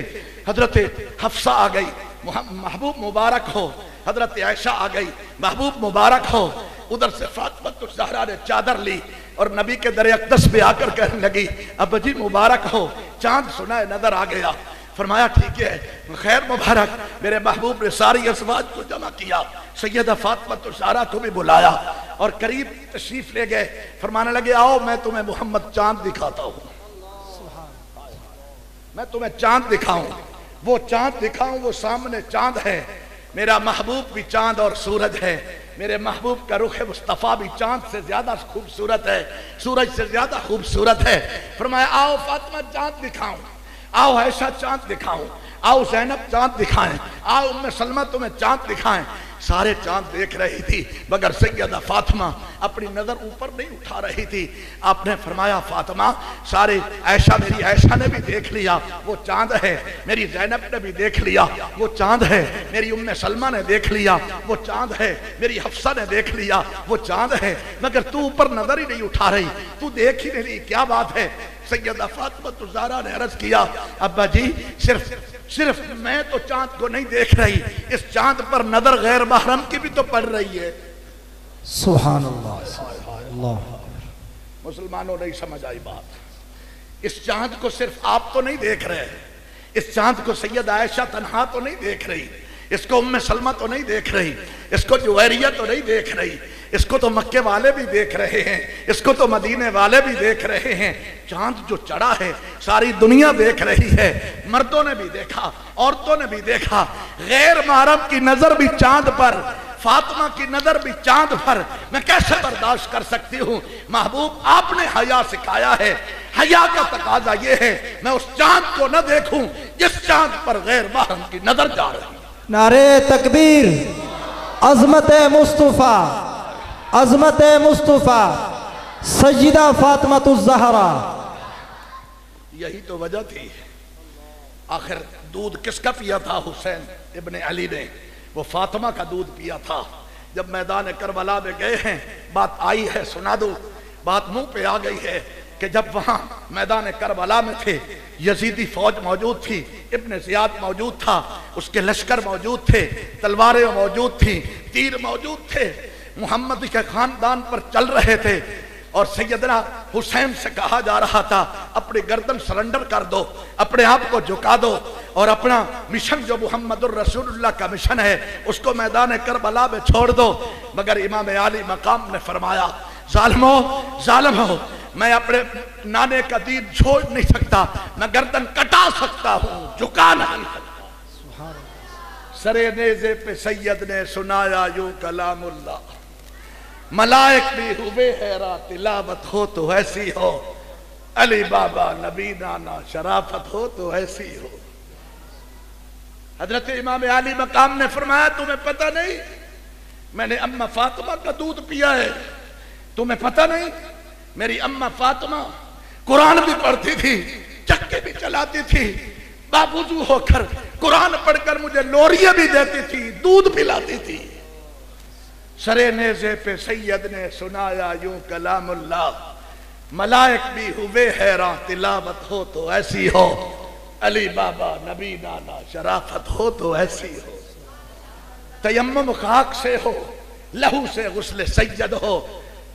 हजरत हफ्सा आ गई, महबूब मुबारक हो। हजरत आयशा आ गई, महबूब मुबारक हो। उधर से फातिमा तो ज़हरा ने चादर ली और नबी के दर अक़दस पे आकर कहने लगी, अब जी मुबारक हो, चांद सुना नजर आ गया। फरमाया ठीक है, खैर मुबारक। मेरे महबूब ने सारी अज़वाज को जमा किया, सैयदा फातिमा तो ज़हरा को भी बुलाया और करीब तशरीफ ले गए। फरमाने लगे, आओ मैं तुम्हें मोहम्मद चांद दिखाता हूँ, मैं तुम्हें चांद दिखाऊं। वो चांद दिखाऊं, वो सामने चांद है। मेरा महबूब भी चांद और सूरज है। मेरे महबूब का रुख मुस्तफ़ा भी चांद से ज्यादा खूबसूरत है, सूरज से ज्यादा खूबसूरत है। फरमाया, आओ फातिमा चांद दिखाऊं, आओ आयशा चांद दिखाऊं, आओ ज़ैनब चांद दिखाएं, आओ उम्मे सलमा तुम्हें चांद दिखाएं। सारे चांद देख रही थी मगर सैयदा फातिमा अपनी नजर ऊपर नहीं उठा रही थी। आपने फरमाया, फातिमा सारे आयशा, मेरी आयशा ने भी देख लिया वो चांद है, मेरी ज़ैनब ने भी देख लिया वो चांद है, मेरी उम्मे सलमा ने देख लिया वो चांद है, मेरी हफ्सा ने देख लिया वो चांद है, मगर तू ऊपर नजर ही नहीं उठा रही, तू देख ही नहीं रही, क्या बात है। सैयदा फातिमा तो ज़हरा ने अर्ज किया, अब्बा जी सिर्फ मैं तो चांद को नहीं देख रही, इस चांद पर नजर गैर महरम की भी तो पड़ रही है। सुभान अल्लाह। मुसलमानों नहीं समझ आई बात। इस चांद को सिर्फ आप तो नहीं देख रहे, इस चांद को सैयदा आयशा तन्हा तो नहीं देख रही, इसको उम्मे सलमा तो नहीं देख रही, इसको जुवैरिया तो नहीं देख रही, इसको तो मक्के वाले भी देख रहे हैं, इसको तो मदीने वाले भी देख रहे हैं। चांद जो चढ़ा है सारी दुनिया देख रही है, मर्दों ने भी देखा, औरतों ने भी देखा। गैर महरम की नजर भी चांद पर, फातिमा की नजर भी चांद पर, मैं कैसे बर्दाश्त कर सकती हूँ। महबूब आपने हया सिखाया है, हया का तकाजा ये है मैं उस चांद को न देखूं जिस चांद पर गैर महरम की नजर जा रही। नारे तकबीर, अजमत मुस्तफ़ा, अजमत मुस्तफ़ा, सज्जिदा फातिमा तुज़ ज़हरा। यही तो वजह थी। आखिर दूध किसका पिया था? हुसैन इब्ने अली ने, वो फातिमा का दूध पिया था। जब मैदान करबला में गए हैं, बात आई है सुना दो, बात मुंह पे आ गई है कि जब वहां मैदान करबला में थे, यजीदी फौज मौजूद थी, इब्ने ज़ियाद मौजूद था, उसके लश्कर मौजूद थे, तलवारें मौजूद थी, तीर मौजूद थे, मोहम्मद के खानदान पर चल रहे थे। और सैयदना हुसैन से कहा जा रहा था, अपनी गर्दन सरेंडर कर दो, अपने आप को झुका दो और अपना मिशन जो मुहम्मदुर रसूलुल्लाह का मिशन है उसको मैदान करबला में छोड़ दो। मगर इमाम आली मकाम ने फरमाया, जालिमो जालिम हो, मैं अपने नाने का दीन छोड़ नहीं सकता, मैं गर्दन कटा सकता हूँ, झुका नहीं सकता। सरे नेज़े पे सैयद ने सुनाया यूं कलामुल्लाह, मलाइक भी हुए हैरा, तिलावत हो तो ऐसी हो, अली बाबा नबी नाना शराफत हो तो ऐसी हो। हजरत इमाम आली मकाम ने फरमाया, तुम्हें पता नहीं मैंने अम्मा फातिमा का दूध पिया है? तुम्हें पता नहीं मेरी अम्मा फातिमा कुरान भी पढ़ती थी, चक्के भी चलाती थी, बाबूजू होकर कुरान पढ़कर मुझे लोरियां भी देती थी, दूध पिलाती थी। सरे नेज़े पे सैयद ने सुनाया यूं कलामुल्लाह, मलाइक भी हुए हैरान, तिलावत हो तो ऐसी हो, अली बाबा नबी नाना शराफत हो तो ऐसी हो। तयम्मुम खाक से हो, लहू से गुस्ल सैयद हो,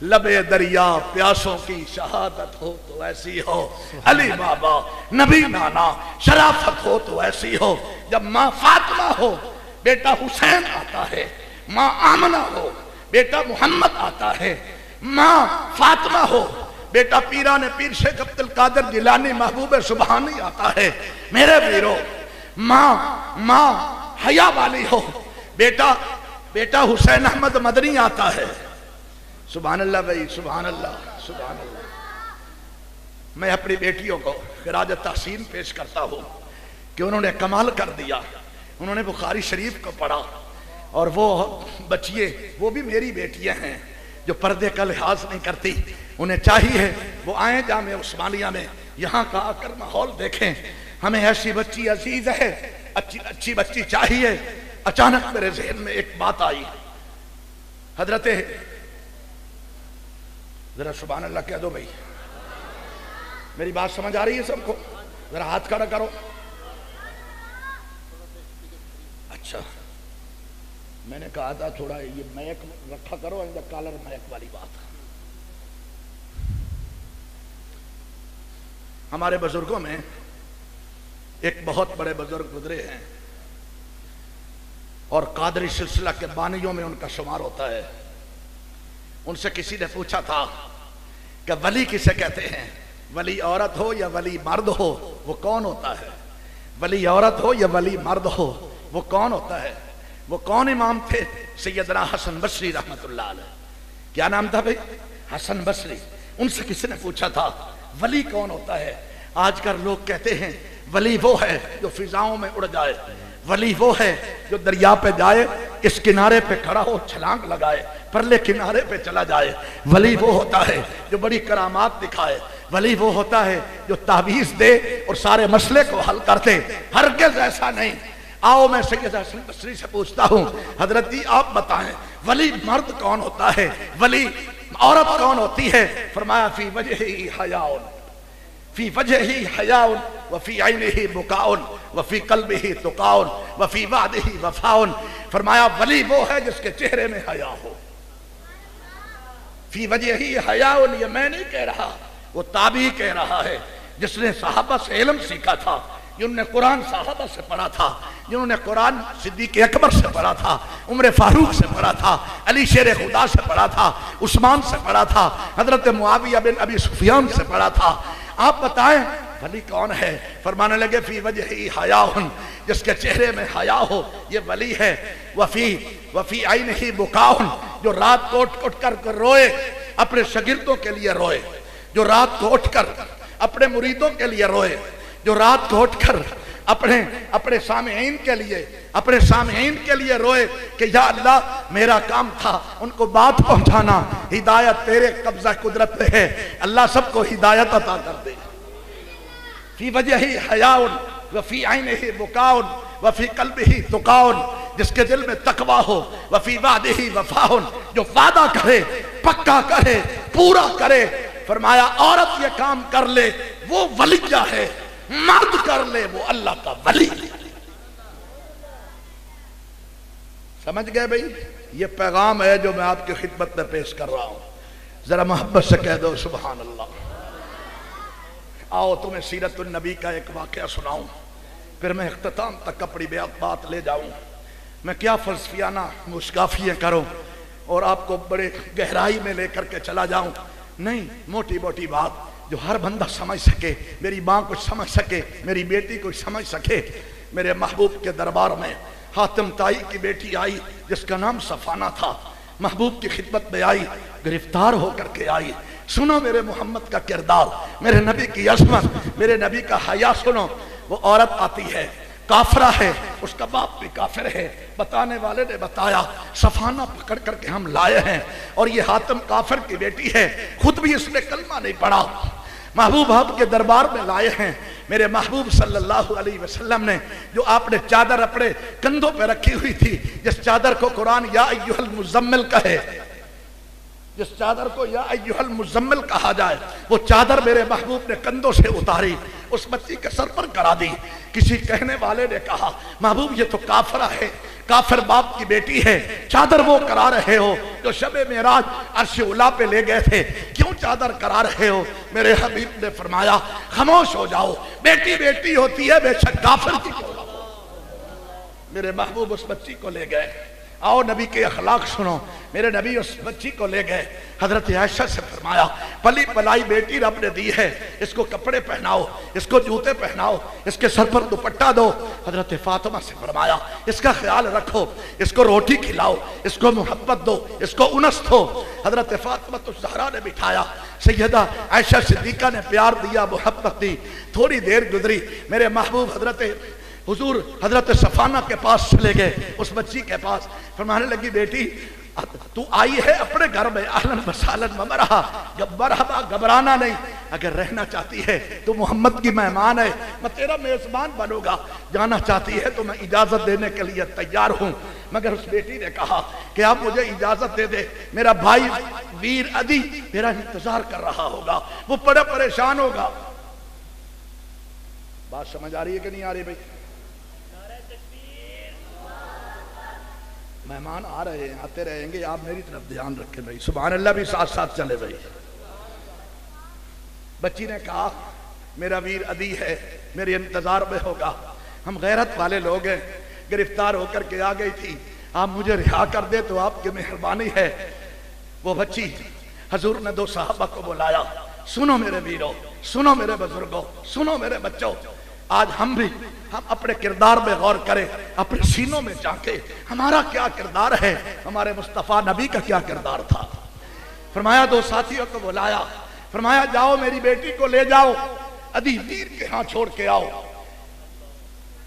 लबे दरिया प्यासों की शहादत हो तो ऐसी हो, अली बाबा नबी नाना शराफत हो तो ऐसी हो। जब माँ फातिमा हो, बेटा हुसैन आता है, माँ आमना हो, बेटा मोहम्मद आता है, माँ फातिमा हो, बेटा पीराने पीर शेख अब्दुल कादिर जिलानी महबूब सुबहानी आता है। मेरे वीरों, माँ हया वाली हो, बेटा बेटा हुसैन अहमद मदनी आता है। सुभान अल्लाह भाई, सुभान अल्लाह, सुभान अल्लाह। मैं अपनी बेटियों को खिराज तहसीन पेश करता हूँ कि उन्होंने कमाल कर दिया। उन्होंने बुखारी शरीफ को पढ़ा और वो बच्चिए, वो भी मेरी बेटियां हैं जो पर्दे का लिहाज नहीं करती। उन्हें चाहिए वो आए जामे उस्मानिया में, यहाँ का आकर माहौल देखें। हमें ऐसी बच्ची अजीज है, अच्छी अच्छी बच्ची चाहिए। अचानक मेरे जहन में एक बात आई, हजरत जरा सुभान अल्लाह कह दो भाई, मेरी बात समझ आ रही है सबको? जरा हाथ खड़ा करो। अच्छा, मैंने कहा था थोड़ा ये मैक रखा करो, अंदर कॉलर मैक वाली बात। हमारे बुजुर्गों में एक बहुत बड़े बुजुर्ग गुजरे हैं और कादरी सिलसिला के बानियों में उनका शुमार होता है। उनसे किसी ने पूछा था कि वली किसे कहते हैं? वली औरत हो या वली मर्द हो, वो कौन होता है? वली औरत हो या वली मर्द हो, वो कौन होता है? वो कौन इमाम थे? सैयदना हसन बसरी रहमतुल्लाह अलैह। क्या नाम था भाई? हसन बसरी। उनसे किसी ने पूछा था वली कौन होता है? आजकल लोग कहते हैं वली वो है जो फिजाओं में उड़ जाए, वली वो है जो दरिया पे जाए, इस किनारे पे खड़ा हो छलांग लगाए, परले किनारे पे चला जाए। वली वो होता है जो बड़ी करामात दिखाए, वली वो होता है जो ताबीज दे और सारे मसले को हल कर दे। हरगिज़ ऐसा नहीं। आओ मैं सैयद हसन बसरी से पूछता हूँ, हजरत जी आप बताएं वली मर्द कौन होता है, वली औरत कौन होती है? फरमाया फी वजही हयाउन, फी वजही हयाउन व फी ऐनिही बुकाउन व फी कल्बिही तुकाउन व फी वादिही वफाउन। फरमाया वली वो है जिसके चेहरे में हया हो। फी वजही हयाउन, ये मैं नहीं कह रहा, वो ताबी कह रहा है जिसने सहाबा से इल्म सीखा था, जिन्होंने कुरान सहाबा से पढ़ा था, जिन्होंने कुरान सिद्दीक अकबर से पढ़ा था, उमर फारूक से पढ़ा था, अली शेर खुदा से पढ़ा था, उस्मान से पढ़ा था, हजरत मुआविया बिन अबी सुफियान से पढ़ा था। आप बताएं वली कौन है? फरमाने लगे फी वजही हयाउन, जिसके चेहरे में हया हो ये वली है। वफी ऐनिही बुकाउन, जो रात को उठ कर रोए, अपने शागिर्दों के लिए रोए, जो रात को उठकर अपने मुरीदों के लिए रोए, जो रात को उठकर अपने सामईन के लिए रोए कि या अल्लाह मेरा काम था उनको बात पहुंचाना, हिदायत तेरे कब्जा कुदरत में है, अल्लाह सबको हिदायत अता कर दे। फी वजही हयाउन व फी ऐनिही बुकाउन व फी कल्बिही तुकाउन, जिसके दिल में तकवा हो, व फी वादिही वफाउन, जो वादा करे पक्का करे पूरा करे। फरमाया औरत ये काम कर ले वो वलिया है, मर्द कर ले वो अल्लाह का वली। समझ गए भाई? ये पैगाम है जो मैं आपकी खिदमत में पेश कर रहा हूं। जरा मोहब्बत से कह दो सुभान अल्लाह। आओ तुम्हें सीरतुन नबी का एक वाकया सुनाऊं, फिर मैं इख्तिताम तक अपनी बात ले जाऊं। मैं क्या फलसफियाना मुस्काफियां करूं और आपको बड़े गहराई में लेकर के चला जाऊं? नहीं, मोटी मोटी बात जो हर बंदा समझ सके, मेरी माँ कुछ समझ सके, मेरी बेटी कुछ समझ सके। मेरे महबूब के दरबार में हातिम ताई की बेटी आई जिसका नाम सफाना था, महबूब की खिदमत में आई, गिरफ्तार होकर के आई। सुनो मेरे मोहम्मद का किरदार, मेरे नबी की अज़मत, मेरे नबी का हया सुनो। वो औरत आती है, काफरा है, उसका बाप भी काफिर है। बताने वाले ने बताया सफाना पकड़ करके हम लाए हैं और ये हातिम काफिर की बेटी है, खुद भी इसने कलमा नहीं पढ़ा। महबूब आपके दरबार में लाए हैं। मेरे महबूब सल्लल्लाहु अलैहि वसल्लम ने जो आपने चादर अपने कंधों पे रखी हुई थी, जिस चादर को कुरान या अय्युहल मुज़म्मिल कहे, जिस चादर को या अय्युहल मुज़म्मिल कहा जाए, वो चादर मेरे महबूब ने कंधों से उतारी, उस बच्ची के सर पर करा दी। किसी कहने वाले ने कहा महबूब ये तो काफरा है, काफिर बाप की बेटी है, चादर वो करा रहे हो जो शबे मेराज अर्श उला पे ले गए थे, क्यों चादर करा रहे हो? मेरे हबीब ने फरमाया खामोश हो जाओ, बेटी बेटी होती है बेशक काफिर की। मेरे महबूब उस बच्ची को ले गए, आओ नबी के अखलाक सुनो। मेरे नबी उस बच्ची को ले गए, हजरत आयशा से फरमाया पली पलाई बेटी रब ने दी है, इसको कपड़े पहनाओ, इसको जूते पहनाओ, इसके सर पर दुपट्टा दो। हजरत फातिमा से फरमाया इसका ख्याल रखो, इसको रोटी खिलाओ, इसको मोहब्बत दो, इसको उनस दो। हजरत फातिमा तो ज़हरा ने बिठाया, सैयदा आयशा सिद्दीका ने प्यार दिया, मोहब्बत दी। थोड़ी देर गुजरी, मेरे महबूब हजरत हुजूर हजरत सफाना के पास चले गए, उस बच्ची के पास। फरमाने लगी बेटी तू आई है अपने घर में, आहलन वसालन मरहा, मरहबा, घबराना नहीं। अगर रहना चाहती है तो मोहम्मद की मेहमान है, मैं तेरा मेजबान बनूंगा। जाना चाहती है तो मैं इजाजत देने के लिए तैयार हूं। मगर उस बेटी ने कहा कि आप मुझे इजाजत दे दे, मेरा भाई वीर अदी मेरा इंतजार कर रहा होगा, वो बड़ा परेशान होगा। बात समझ आ रही है कि नहीं आ रही भाई? मेहमान आ रहे हैं, आते रहेंगे, आप मेरी तरफ ध्यान रखें भाई। सुभान अल्लाह भी साथ साथ चले भाई। बच्ची ने कहा मेरा वीर अदी है, मेरे इंतजार में होगा, हम गैरत वाले लोग हैं, गिरफ्तार होकर के आ गई थी, आप मुझे रिहा कर दे तो आपकी मेहरबानी है। वो बच्ची, हजूर ने दो साहबा को बुलाया, सुनो मेरे वीरों, सुनो मेरे बुजुर्गों, सुनो मेरे बच्चों, आज हम अपने किरदार में गौर करें, अपने सीनों में झांके, हमारा क्या किरदार है, हमारे मुस्तफा नबी का क्या किरदार था। फरमाया दो साथियों को बुलाया, फरमाया जाओ मेरी बेटी को ले जाओ, अदी वीर के हाथ छोड़ के आओ।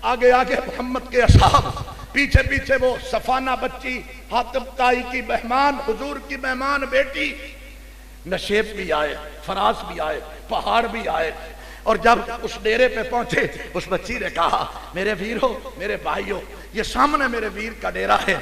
आगे आगे मोहम्मद के असहाब, पीछे पीछे वो सफाना बच्ची, हातिम ताई की मेहमान, हुजूर की मेहमान बेटी। नशेब भी आए, फराज भी आए, पहाड़ भी आए। और जब उस डेरे पे पहुंचे, उस बच्ची ने कहा मेरे वीर हो, मेरे भाई हो, ये सामने मेरे वीर का डेरा है।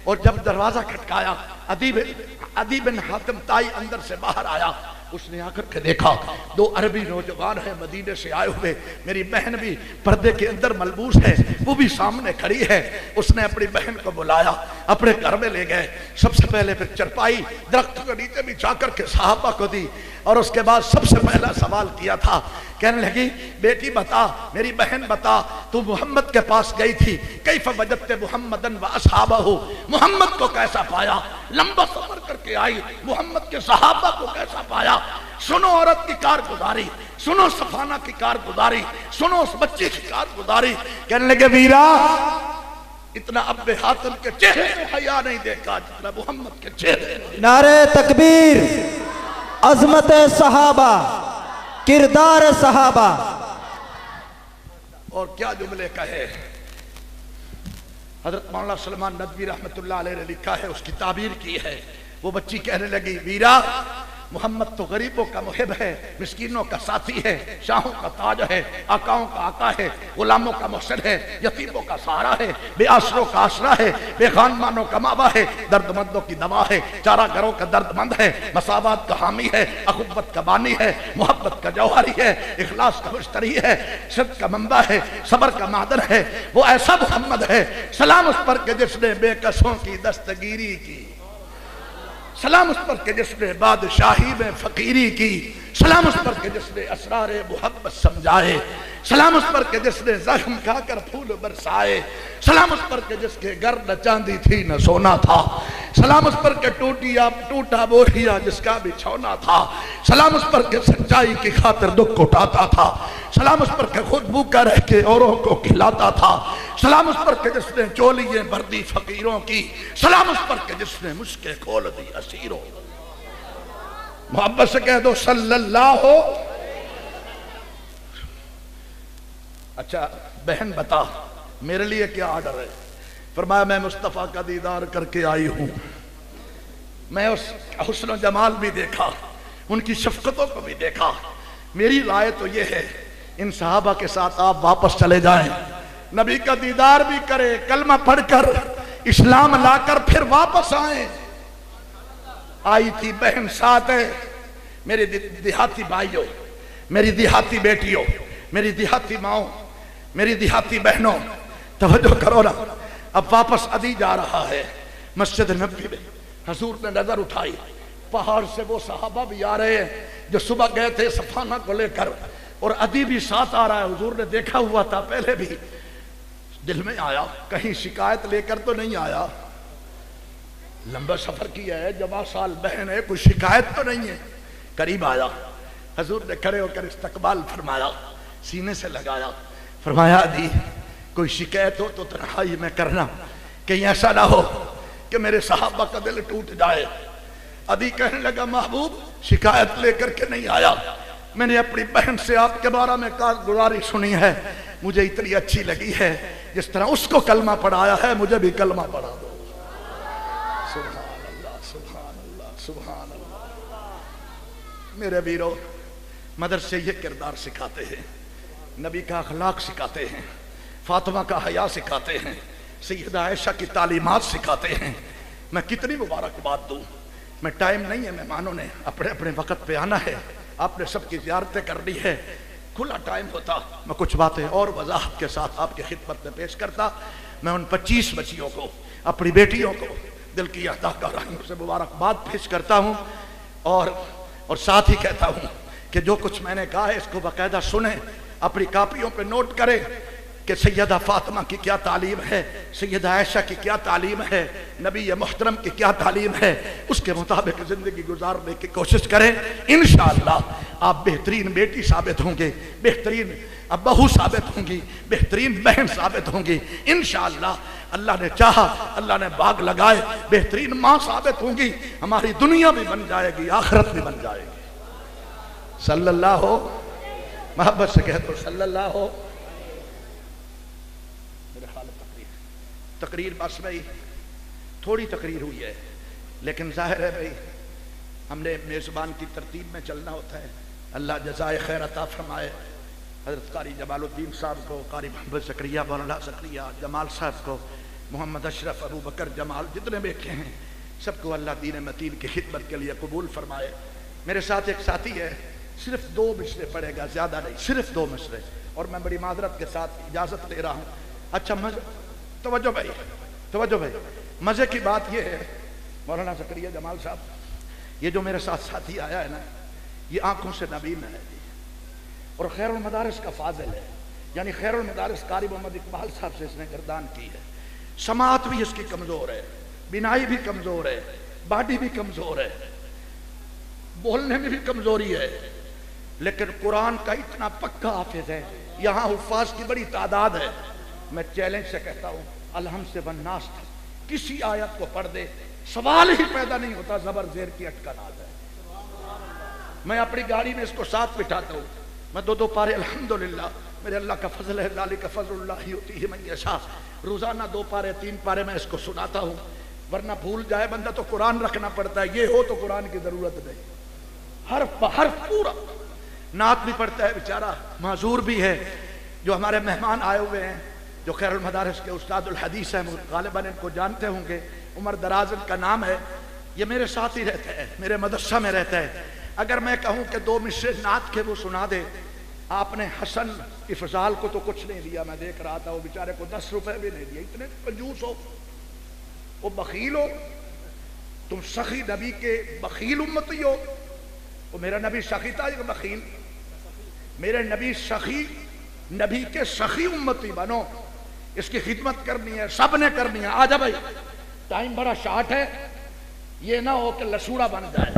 और जब दरवाजा खटकाया, अदी बिन हातिम ताई अंदर से बाहर आया। उसने आकर के देखा दो अरबी नौजवान है मदीने से आए हुए, मेरी बहन भी पर्दे के अंदर मलबूस है, वो भी सामने खड़ी है। उसने अपनी बहन को बुलाया, अपने घर में ले गए। सबसे पहले फिर चरपाई दरख्त के नीचे बिछा करके साहबा को दी, और उसके बाद सबसे पहला सवाल किया था। कहने लगी बेटी बता, मेरी बहन बता, तू मोहम्मद के पास गई थी, कैफ वजदते मुहम्मदन व असहाबहु, मोहम्मद को कैसा पाया? लंबा सफर करके आई, मोहम्मद के सहाबा को कैसा पाया? सुनो औरत की कारगुजारी, सुनो सफाना की कारगुजारी, सुनो उस बच्चे की कारगुजारी। कहने लगे वीरा, इतना अब्बे हातिम के चेहरे में हया नहीं देखा जितना मोहम्मद के चेहरे। नारे तकबीर, अजमत सहाबा, किरदार सहाबा। और क्या जुमले कहे। हजरत मौलाना सलमान नदवी रहमतुल्लाह अलैह ने लिखा है, उसकी ताबीर की है। वो बच्ची कहने लगी वीरा, मोहम्मद तो गरीबों का मुहिब है, मिस्कीनों का साथी है, शाहों का ताज है, आकाओं का आका है, गुलामों का मुहसिन है, यतीमों का सहारा है, बेआसरों का आसरा है, बेखानमानों का मावा है, दर्दमंदों की दवा है, चारागरों का दर्दमंद है, मसावत का हामी है, अखुब्बत का बानी है, मोहब्बत का जौहरी है, इखलास का मुश्तरी है, सिद्क का मंबा है, सबर का मादन है। वो ऐसा मोहम्मद है, सलाम उस पर के जिसने बेकसों की दस्तगीरी की, सलाम उस पर के जिसने बादशाही में फकीरी की, सलाम उस पर के जिसने असरारे मोहब्बत समझाए, सलाम उस पर के जिसने जख्म खाकर फूल बरसाए, सलाम उस पर के जिसके घर न चांदी थी न सोना था, सलाम उस पर के टूटा बोरिया जिसका बिछौना था, सलाम उस पर के सच्चाई की खातिर दुख उठाता था, सलाम उस पर के खुद भूखा रह के औरों को खिलाता था, सलाम उस पर के जिसने चोलियां भर दी फकीरों की, सलाम उस पर के जिसने मुश्किल खोल दी असीरों। मोहब्बत से कह दो सल्लल्लाहु। अच्छा बहन बता मेरे लिए क्या ऑर्डर है? फरमाया मैं मुस्तफ़ा का दीदार करके आई हूं, मैं उस हुस्न जमाल भी देखा, उनकी शफकतों को भी देखा। मेरी राय तो ये है इन सहाबा के साथ आप वापस चले जाएं, नबी का दीदार भी करें, कलमा पढ़कर इस्लाम लाकर फिर वापस आए। आई थी बहन साथ है, मेरे देहाती भाइयों, मेरी देहाती बेटियों, मेरी देहाती माओ, मेरी देहाती बहनों, तवज्जो करो ना। अब वापस अदी जा रहा है मस्जिद नबी में। हजूर ने नजर उठाई, पहाड़ से वो सहाबा भी आ रहे हैं जो सुबह गए थे सफाना को लेकर, और अदी भी साथ आ रहा है। हुजूर ने देखा हुआ था पहले भी, दिल में आया कहीं शिकायत लेकर तो नहीं आया, लंबा सफर किया है, जवा साल बहन है, कोई शिकायत तो नहीं है। करीब आया, हजूर ने खड़े होकर इस्तकबाल फरमाया, सीने से लगाया, फरमाया अदी कोई शिकायत हो तो तन्हाई में करना, कहीं ऐसा ना हो कि मेरे सहाबा का दिल टूट जाए। अदी कहने लगा महबूब शिकायत लेकर के नहीं आया, मैंने अपनी बहन से आपके बारे में कारगुजारी सुनी है, मुझे इतनी अच्छी लगी है, जिस तरह उसको कलमा पढ़ाया है मुझे भी कलमा पढ़ा दो। सुभान अल्लाह, सुभान अल्लाह, सुभान अल्लाह। मेरे वीरों, मदरसे ये किरदार सिखाते हैं, नबी का अखलाक सिखाते हैं, फातिमा का हया सिखाते हैं, सैयदा आयशा की तालीमात सिखाते हैं। मैं कितनी मुबारकबाद दूं, मैं टाइम नहीं है, मेहमानों ने अपने अपने वक्त पे आना है, आपने सबकी ज़ियारतें करनी है, खुला टाइम होता मैं कुछ बातें और वजाहत के साथ आपकी खिदमत में पेश करता। मैं उन 25 बच्चियों को, अपनी बेटियों को दिल की अदाकाराइयों से मुबारकबाद पेश करता हूँ और साथ ही कहता हूँ कि जो कुछ मैंने कहा है इसको बाकायदा सुने, अपनी कापियों पे नोट करें कि सैयदा फातिमा की क्या तालीम है, सैयदा आयशा की क्या तालीम है, नबी मोहतरम की क्या तालीम है, उसके मुताबिक ज़िंदगी गुजारने की कोशिश करें। इंशाअल्लाह आप बेहतरीन बेटी साबित होंगे, बेहतरीन बहू साबित होंगी, बेहतरीन बहन साबित होंगी। इंशाअल्लाह अल्लाह ने चाहा, अल्लाह ने बाग लगाए, बेहतरीन माँ साबित होंगी, हमारी दुनिया भी बन जाएगी, आखिरत भी बन जाएगी। सल्लल्लाहु, मोहब्बत से कह दो सल्लल्लाहु। तकरीर बस भाई थोड़ी तकरीर हुई है, लेकिन जाहिर है भाई हमने मेज़बान की तरतीब में चलना होता है। अल्लाह जज़ाए खैर अता फरमाए हज़रत कारी जमालुद्दीन साहब को, कारी मोहम्मद ज़करिया, मौलाना ज़करिया जमाल साहब को, मोहम्मद अशरफ, अबू बकर जमाल, जितने बेटे हैं सबको अल्लाह दीन मतीन की खिदमत के लिए कबूल फरमाए। मेरे साथ एक साथी है, सिर्फ 2 मिसरे पढ़ेगा, ज़्यादा नहीं, सिर्फ 2 मिसरे, और मैं बड़ी माजरत के साथ इजाज़त ले रहा हूँ। अच्छा तवज्जो भाई, तवज्जो भाई, मज़े की बात यह है मौलाना ज़करिया जमाल साहब, ये जो मेरे साथ साथी आया है ना, ये आंखों से नबीन है और खैरुल मदारिस का फाजिल है, यानी खैरुल मदारिस कारी मोहम्मद इकबाल साहब से इसने गर्दान की है। समात भी इसकी कमज़ोर है, बिनाई भी कमज़ोर है, बॉडी भी कमज़ोर है, बोलने में भी कमज़ोरी है, लेकिन कुरान का इतना पक्का हाफिज है, यहाँ हुफ़ाज़ की बड़ी तादाद है। मैं चैलेंज से कहता हूँ अलहम से वन्नास तक किसी आयत को पढ़ दे, सवाल ही पैदा नहीं होता, ज़बर ज़ेर की अटकन आ जाए। मैं अपनी गाड़ी में इसको साथ बिठाता हूँ, मैं 2-2 पारे अल्हम्दुलिल्लाह, मेरे अल्लाह का फजल है, ज़ालिका फ़ज़्लुल्लाह युतीही मन यशा, रोज़ाना 2 पारे 3 पारे मैं इसको सुनाता हूँ, वरना भूल जाए बंदा तो कुरान रखना पड़ता है, ये हो तो कुरान की ज़रूरत नहीं, हर्फ पूरा। नात भी पढ़ता है बेचारा, माजूर भी है। जो हमारे मेहमान आए हुए हैं जो खैरुल मदारिस के उस्तादुल हदीस हैं, गालिबन इनको जानते होंगे, उमर दराज का नाम है, ये मेरे साथ ही रहता है, मेरे मदरसा में रहता है। अगर मैं कहूँ कि 2 मिसरे नात के वो सुना दे, आपने हसन इफ़जाल को तो कुछ नहीं दिया, मैं देख रहा था, वो बेचारे को 10 रुपए भी नहीं दिए, इतने कंजूस हो, वो बखील हो, तुम सखी नबी के बखील उम्मती हो। वो मेरा नबी सखी था या बखील? मेरे नबी सखी, नबी के सखी उम्मती बनो, इसकी खिदमत करनी है, सब ने करनी है। आजा भाई, टाइम बड़ा शार्ट है, ये ना हो कि लसूड़ा बन जाए।